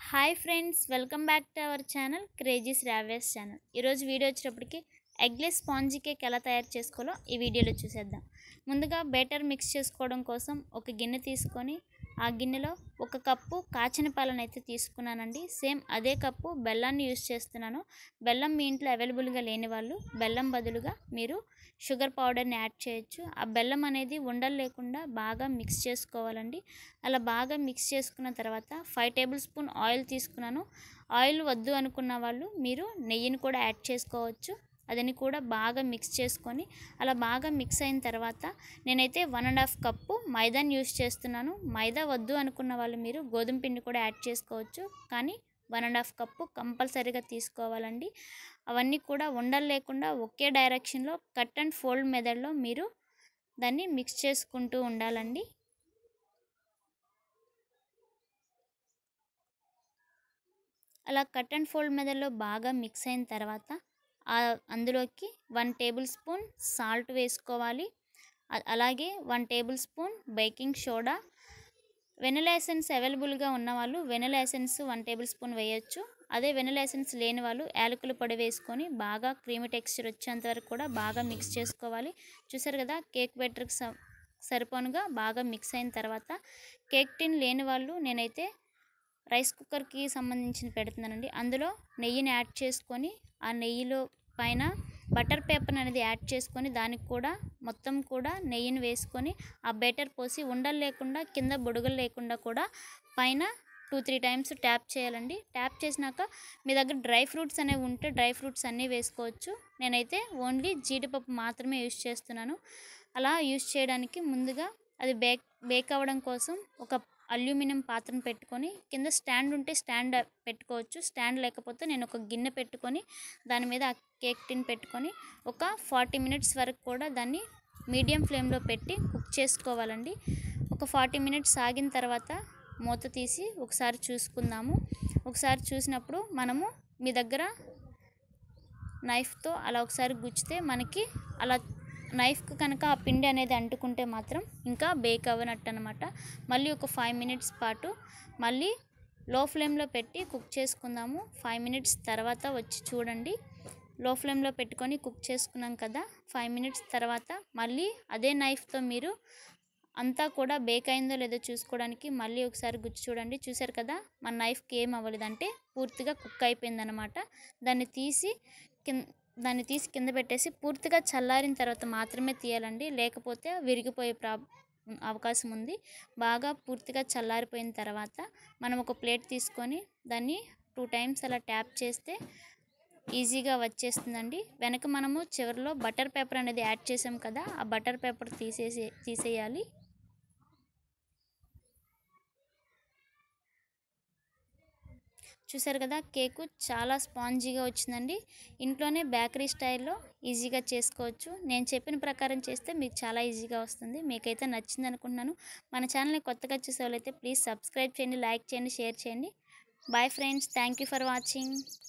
Hi friends, welcome back to our channel crazies రావేస్ channel. ఈరోజు video వచ్చేటప్పటికి eggless spongy cake ఎలా తయారు చేసుకోవాలో ఈ వీడియోలో చూసేద్దాం. ముందుగా బేటర్ మిక్స్ చేసుకోవడం కోసం ఒక గిన్నె తీసుకొని ఆ గిన్నెలో ఒక కప్పు కాచిన పాలను అయితే తీసుకున్నానండి. సేమ్ అదే కప్పు బెల్లాన్ని యూస్ చేస్తున్నాను. బెల్లం మీ ఇంట్లో అవైలబుల్గా లేని వాళ్ళు బెల్లం బదులుగా మీరు షుగర్ పౌడర్ని యాడ్ చేయొచ్చు. ఆ బెల్లం అనేది ఉండలు లేకుండా బాగా మిక్స్ చేసుకోవాలండి. అలా బాగా మిక్స్ చేసుకున్న తర్వాత 5 టేబుల్ స్పూన్ ఆయిల్ తీసుకున్నాను. ఆయిల్ వద్దు అనుకున్న వాళ్ళు మీరు నెయ్యిని కూడా యాడ్ చేసుకోవచ్చు. అదని కూడా బాగా మిక్స్ చేసుకొని అలా బాగా మిక్స్ అయిన తర్వాత నేనైతే 1.5 కప్పు మైదాని యూస్ చేస్తున్నాను. మైదా వద్దు అనుకున్న వాళ్ళు మీరు గోధుమ పిండి కూడా యాడ్ చేసుకోవచ్చు. కానీ 1.5 కప్పు కంపల్సరీగా తీసుకోవాలండి. అవన్నీ కూడా ఉండలు లేకుండా ఒకే డైరెక్షన్లో కట్ అండ్ ఫోల్డ్ మెథడ్లో మీరు దాన్ని మిక్స్ చేసుకుంటూ ఉండాలండి. అలా కట్ అండ్ ఫోల్డ్ మెథడ్లో బాగా మిక్స్ అయిన తర్వాత అందులోకి 1 టేబుల్ స్పూన్ సాల్ట్ వేసుకోవాలి. అలాగే 1 table spoon baking soda. Vanilla essence అవైలబుల్గా ఉన్న వాళ్ళు వెనిలా ఎసెన్స్ 1 టేబుల్ స్పూన్ వేయొచ్చు. అదే వెనిలా ఎసెన్స్ లేని వాళ్ళు యాలకుల పొడి వేసుకొని బాగా క్రీమీ టెక్స్చర్ వచ్చేంత వరకు కూడా బాగా మిక్స్ చేసుకోవాలి. చూసారు కదా, కేక్ బ్యాటర్కి సరిపోనుగా బాగా మిక్స్ అయిన తర్వాత కేక్ టిన్ లేని వాళ్ళు నేనైతే రైస్ కుక్కర్కి సంబంధించిన పెడుతున్నానండి. అందులో నెయ్యిని యాడ్ చేసుకొని ఆ నెయ్యిలో పైన బటర్ పేపర్ అనేది యాడ్ చేసుకొని దానికి కూడా మొత్తం కూడా నెయ్యిని వేసుకొని ఆ బేటర్ పోసి ఉండలు లేకుండా కింద బుడగలు లేకుండా కూడా పైన 2-3 టైమ్స్ ట్యాప్ చేయాలండి. ట్యాప్ చేసినాక మీ దగ్గర డ్రై ఫ్రూట్స్ అనేవి ఉంటే డ్రై ఫ్రూట్స్ అన్నీ వేసుకోవచ్చు. నేనైతే ఓన్లీ జీడిపప్పు మాత్రమే యూస్ చేస్తున్నాను. అలా యూస్ చేయడానికి ముందుగా అది బేక్ అవ్వడం కోసం ఒక అల్యూమినియం పాత్రను పెట్టుకొని కింద స్టాండ్ ఉంటే స్టాండ్ పెట్టుకోవచ్చు. స్టాండ్ లేకపోతే నేను ఒక గిన్నె పెట్టుకొని దాని మీద ఆ కేక్ టిన్ పెట్టుకొని ఒక 40 మినిట్స్ వరకు కూడా దాన్ని మీడియం ఫ్లేమ్లో పెట్టి కుక్ చేసుకోవాలండి. ఒక 40 మినిట్స్ ఆగిన తర్వాత మూత తీసి ఒకసారి చూసుకుందాము. ఒకసారి చూసినప్పుడు మనము మీ దగ్గర నైఫ్తో అలా ఒకసారి గుచ్చితే మనకి అలా నైఫ్కి కనుక ఆ పిండి అనేది అంటుకుంటే మాత్రం ఇంకా బేక్ అవ్వనట్టు అనమాట. మళ్ళీ ఒక 5 మినిట్స్ పాటు మళ్ళీ లో ఫ్లేమ్లో పెట్టి కుక్ చేసుకుందాము. 5 మినిట్స్ తర్వాత వచ్చి చూడండి. లో ఫ్లేమ్లో పెట్టుకొని కుక్ చేసుకున్నాం కదా. 5 మినిట్స్ తర్వాత మళ్ళీ అదే నైఫ్తో మీరు అంతా కూడా బేక్ అయిందో లేదో చూసుకోవడానికి మళ్ళీ ఒకసారి గుచ్చి చూడండి. చూసారు కదా, మన నైఫ్కి ఏం అవ్వలేదంటే పూర్తిగా కుక్ అయిపోయిందనమాట. దాన్ని తీసి కింద పెట్టేసి పూర్తిగా చల్లారిన తర్వాత మాత్రమే తీయాలండి. లేకపోతే విరిగిపోయే అవకాశం ఉంది. బాగా పూర్తిగా చల్లారిపోయిన తర్వాత మనం ఒక ప్లేట్ తీసుకొని దాన్ని 2 టైమ్స్ అలా ట్యాప్ చేస్తే ఈజీగా వచ్చేస్తుందండి. వెనక మనము చివరిలో బటర్ పేపర్ అనేది యాడ్ చేసాం కదా, ఆ బటర్ పేపర్ తీసేయాలి. చూసారు కదా, కేకు చాలా స్పాంజీగా వచ్చిందండి. ఇంట్లోనే బేకరీ స్టైల్లో ఈజీగా చేసుకోవచ్చు. నేను చెప్పిన ప్రకారం చేస్తే మీకు చాలా ఈజీగా వస్తుంది. మీకైతే నచ్చింది అనుకుంటున్నాను. మన ఛానల్ని కొత్తగా చూసే వాళ్ళైతే ప్లీజ్ సబ్స్క్రైబ్ చేయండి, లైక్ చేయండి, షేర్ చేయండి. Bye friends, thank you for watching.